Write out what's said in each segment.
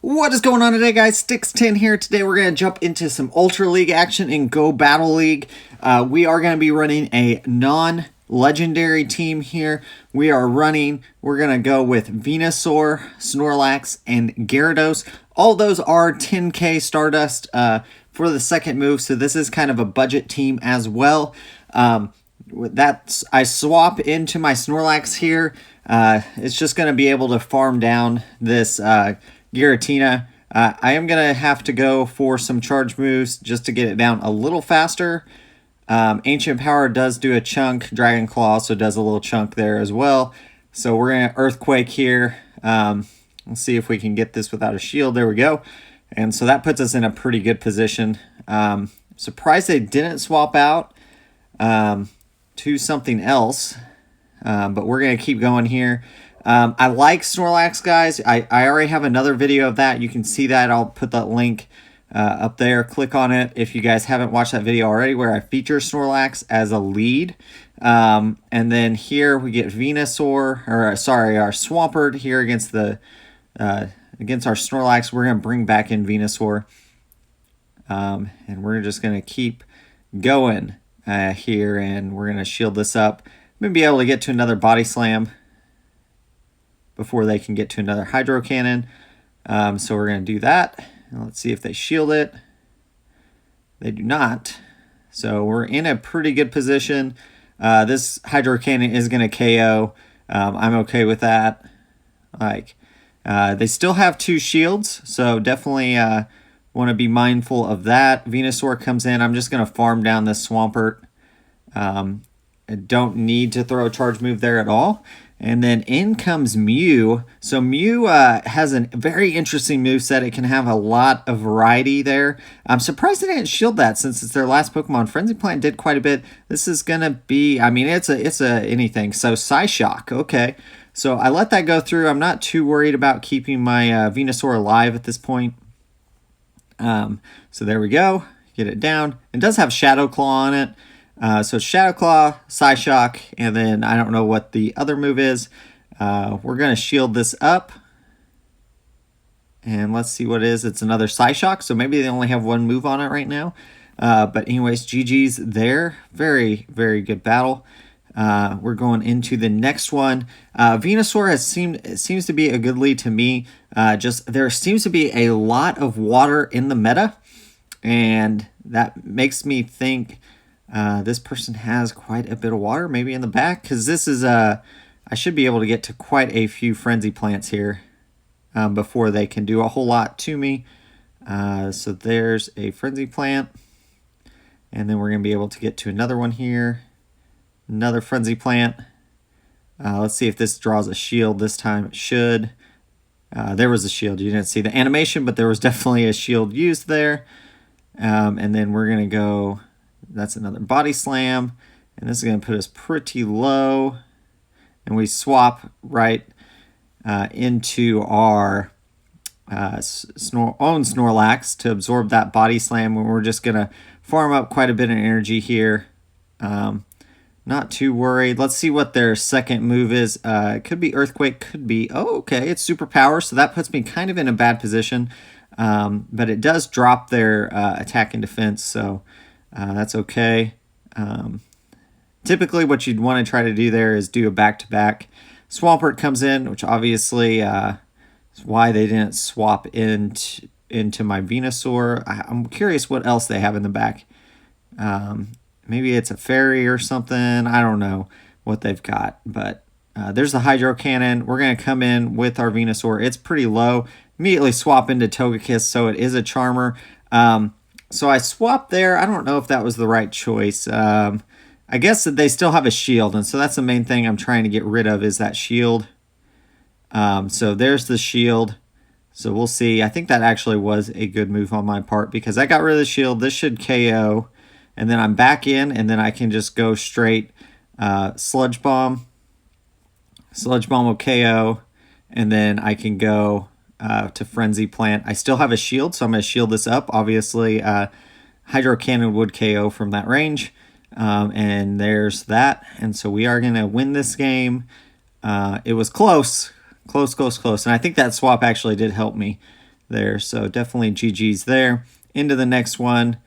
What is going on today, guys? Sticks10 here. Today we're going to jump into some Ultra League action in Go Battle League. We are going to be running a non-legendary team here. We're going to go with Venusaur, Snorlax, and Gyarados. All those are 10k Stardust for the second move, so this is kind of a budget team as well. I swap into my Snorlax here. It's just going to be able to farm down this Giratina. I am going to have to go for some charge moves just to get it down a little faster. Ancient Power does do a chunk. Dragon Claw also does a little chunk there as well. So we're going to Earthquake here. Let's see if we can get this without a shield. There we go. And so that puts us in a pretty good position. Surprised they didn't swap out to something else. But we're going to keep going here. I like Snorlax, guys. I already have another video of that. You can see that. I'll put that link up there. Click on it if you guys haven't watched that video already, where I feature Snorlax as a lead. And then here we get Venusaur, or sorry, our Swampert here against the against our Snorlax. We're going to bring back in Venusaur. And we're just going to keep going here, and we're going to shield this up. Maybe be able to get to another Body Slam before they can get to another Hydro Cannon. So we're going to do that. And let's see if they shield it. They do not. So we're in a pretty good position. This Hydro Cannon is going to KO. I'm okay with that. They still have 2 shields, so definitely want to be mindful of that. Venusaur comes in. I'm just going to farm down this Swampert. I don't need to throw a charge move there at all. And then in comes Mew. So Mew has a very interesting moveset. It can have a lot of variety there. I'm surprised they didn't shield that since it's their last Pokemon. Frenzy Plant did quite a bit. This is going to be, I mean, it's a anything. So Psyshock, okay. So I let that go through. I'm not too worried about keeping my Venusaur alive at this point. So there we go. Get it down. It does have Shadow Claw on it. So Shadow Claw, Psyshock, and then I don't know what the other move is. We're going to shield this up. And let's see what it is. It's another Psyshock, so maybe they only have 1 move on it right now. But anyways, GG's there. Very, very good battle. We're going into the next one. Venusaur seems to be a good lead to me. There seems to be a lot of water in the meta, and that makes me think this person has quite a bit of water maybe in the back, because this is I should be able to get to quite a few Frenzy Plants here before they can do a whole lot to me. So there's a Frenzy Plant, and then we're going to be able to get to another one here. Another Frenzy Plant. Let's see if this draws a shield this time. It should. There was a shield. You didn't see the animation, but there was definitely a shield used there. And then we're going to go... That's another Body Slam. And this is going to put us pretty low. And we swap right into our own Snorlax to absorb that Body Slam. And we're just going to farm up quite a bit of energy here. Not too worried. Let's see what their second move is. It could be Earthquake, could be... Oh, okay, it's Superpower, so that puts me kind of in a bad position. But it does drop their attack and defense, so that's okay. Typically, what you'd want to try to do there is do a back-to-back. Swampert comes in, which obviously is why they didn't swap into my Venusaur. I'm curious what else they have in the back. Maybe it's a fairy or something. I don't know what they've got. But there's the Hydro Cannon. We're going to come in with our Venusaur. It's pretty low. Immediately swap into Togekiss, so it is a Charmer. So I swapped there. I don't know if that was the right choice. I guess that they still have a shield, and so that's the main thing I'm trying to get rid of is that shield. So there's the shield. So we'll see. I think that actually was a good move on my part because I got rid of the shield. This should KO. And then I'm back in, and then I can just go straight Sludge Bomb. Sludge Bomb will KO, and then I can go to Frenzy Plant. I still have a shield, so I'm going to shield this up. Obviously, Hydro Cannon would KO from that range, and there's that. And so we are going to win this game. It was close. And I think that swap actually did help me there. So definitely GG's there. Into the next one.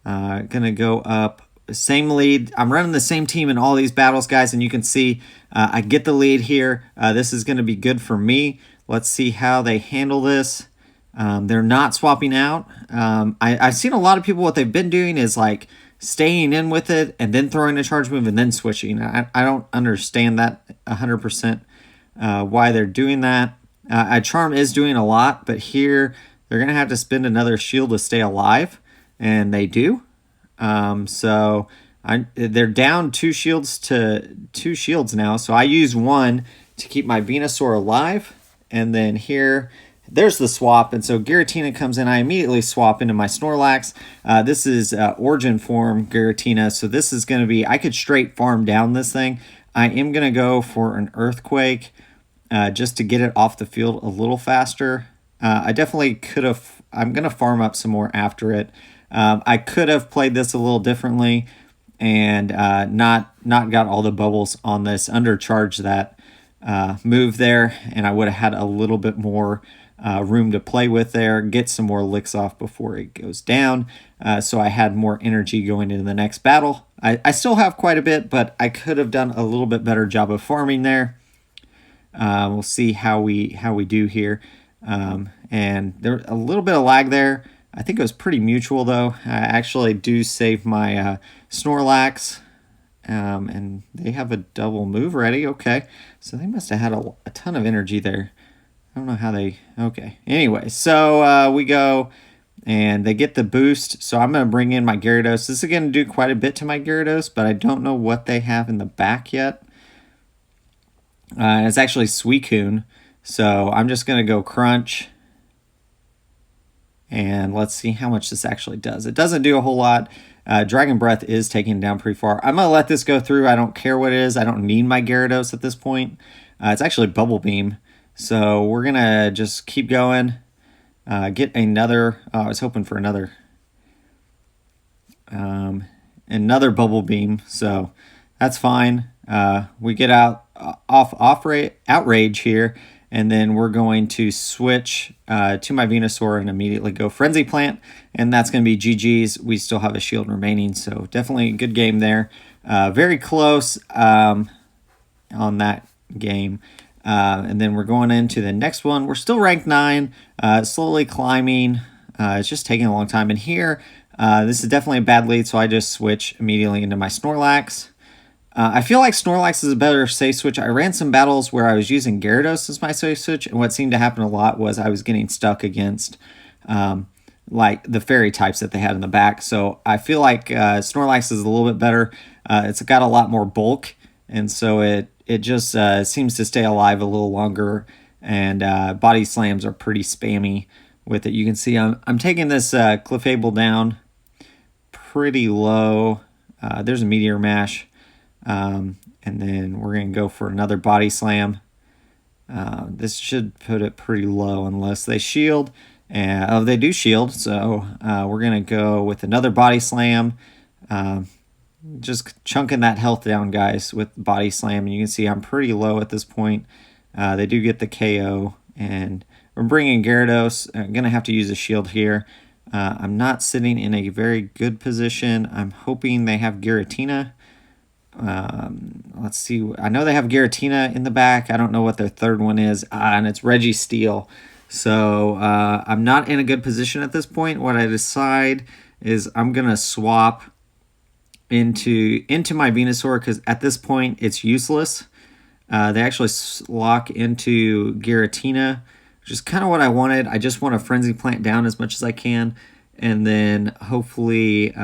Gonna go up. Same lead. I'm running the same team in all these battles, guys, and you can see I get the lead here. This is going to be good for me. Let's see how they handle this. They're not swapping out. I've seen a lot of people, what they've been doing is like staying in with it and then throwing a charge move and then switching. I don't understand that 100% why they're doing that. Charm is doing a lot, but here they're going to have to spend another shield to stay alive, and they do. So they're down two shields now. So I use one to keep my Venusaur alive. And then here, there's the swap. And so Giratina comes in. I immediately swap into my Snorlax. This is Origin Form Giratina. So this is going to be, I could straight farm down this thing. I am going to go for an Earthquake just to get it off the field a little faster. I definitely could have, I'm going to farm up some more after it. I could have played this a little differently and not got all the bubbles on this, undercharge that move there, and I would have had a little bit more room to play with there, get some more licks off before it goes down, so I had more energy going into the next battle. I still have quite a bit, but I could have done a little bit better job of farming there. We'll see how we do here, and there's a little bit of lag there. I think it was pretty mutual, though. I actually do save my Snorlax, and they have a double move ready. Okay, so they must have had a ton of energy there. I don't know how they... Okay, anyway, so we go, and they get the boost. So I'm going to bring in my Gyarados. This is going to do quite a bit to my Gyarados, but I don't know what they have in the back yet. It's actually Suicune, so I'm just going to go Crunch. And let's see how much this actually does. It doesn't do a whole lot. Dragon Breath is taken down pretty far. I'm going to let this go through. I don't care what it is. I don't need my Gyarados at this point. It's actually Bubble Beam. So we're going to just keep going. Get another... I was hoping for another Bubble Beam. So that's fine. We get Outrage here. And then we're going to switch to my Venusaur and immediately go Frenzy Plant. And that's going to be GG's. We still have a shield remaining, so definitely a good game there. Very close on that game. And then we're going into the next one. We're still ranked 9, slowly climbing. It's just taking a long time. And here, this is definitely a bad lead, so I just switch immediately into my Snorlax. I feel like Snorlax is a better safe switch. I ran some battles where I was using Gyarados as my safe switch, and what seemed to happen a lot was I was getting stuck against like the fairy types that they had in the back. So I feel like Snorlax is a little bit better. It's got a lot more bulk, and so it just seems to stay alive a little longer, and body slams are pretty spammy with it. You can see I'm taking this Clefable down pretty low. There's a Meteor Mash. And then we're going to go for another Body Slam. This should put it pretty low unless they shield. And they do shield, so we're going to go with another Body Slam. Just chunking that health down, guys, with Body Slam. And you can see I'm pretty low at this point. They do get the KO. And we're bringing Gyarados. I'm going to have to use a shield here. I'm not sitting in a very good position. I'm hoping they have Giratina. Let's see. I know they have Giratina in the back. I don't know what their third one is. And it's Registeel. So I'm not in a good position at this point. What I decide is I'm going to swap into my Venusaur because at this point it's useless. They actually lock into Giratina, which is kind of what I wanted. I just want to Frenzy Plant down as much as I can. And then hopefully...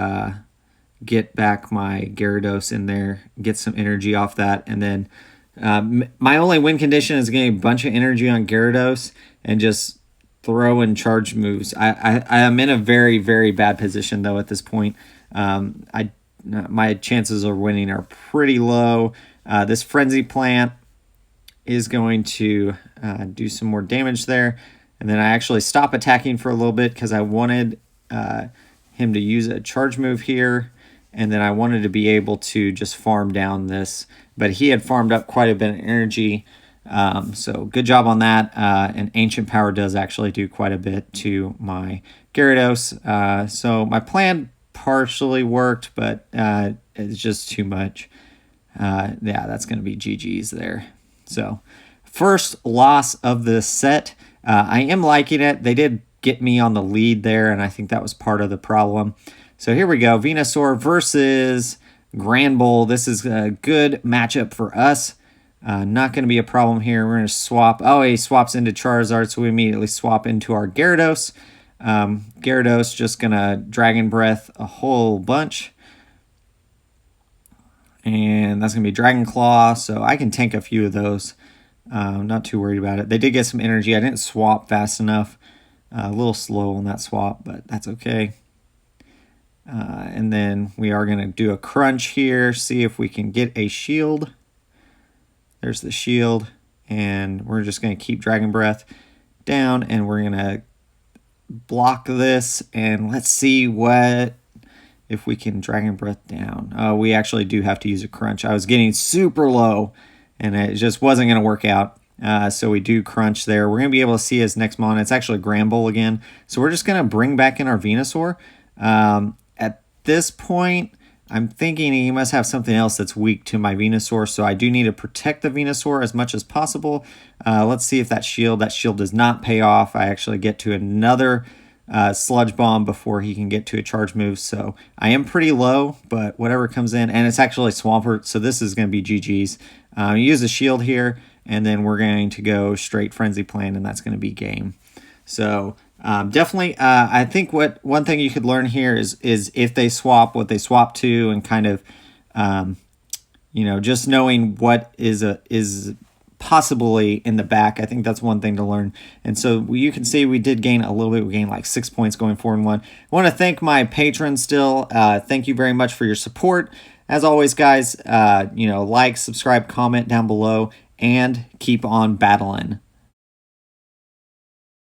get back my Gyarados in there, get some energy off that, and then my only win condition is getting a bunch of energy on Gyarados and just throw in charge moves. I am in a very, very bad position, though, at this point. My chances of winning are pretty low. This Frenzy Plant is going to do some more damage there, and then I actually stop attacking for a little bit because I wanted him to use a charge move here. And then I wanted to be able to just farm down this. But he had farmed up quite a bit of energy. So good job on that. And Ancient Power does actually do quite a bit to my Gyarados. So my plan partially worked, but it's just too much. Yeah, that's going to be GG's there. So first loss of the set. I am liking it. They did get me on the lead there, and I think that was part of the problem. So here we go. Venusaur versus Granbull. This is a good matchup for us. Not going to be a problem here. We're going to swap. Oh, he swaps into Charizard, so we immediately swap into our Gyarados. Gyarados just going to Dragon Breath a whole bunch. And that's going to be Dragon Claw, so I can tank a few of those. Not too worried about it. They did get some energy. I didn't swap fast enough. A little slow on that swap, but that's okay. And then we are going to do a crunch here, see if we can get a shield. There's the shield, and we're just going to keep Dragon Breath down, and we're going to block this, and let's see what if we can Dragon Breath down. We actually do have to use a crunch. I was getting super low, and it just wasn't going to work out. So we do crunch there. We're going to be able to see his next mon. It's actually Granbull again. So we're just going to bring back in our Venusaur. At this point, I'm thinking he must have something else that's weak to my Venusaur, so I do need to protect the Venusaur as much as possible. Let's see if that shield does not pay off. I actually get to another Sludge Bomb before he can get to a charge move, so I am pretty low, but whatever comes in, and it's actually Swampert, so this is going to be GG's. Use a shield here, and then we're going to go straight Frenzy Plant, and that's going to be game. So definitely, I think one thing you could learn here is if they swap, what they swap to, and kind of, just knowing what is possibly in the back. I think that's one thing to learn. And so you can see we did gain a little bit. We gained like 6 points going 4-1. I want to thank my patrons still. Thank you very much for your support. As always, guys, like, subscribe, comment down below, and keep on battling.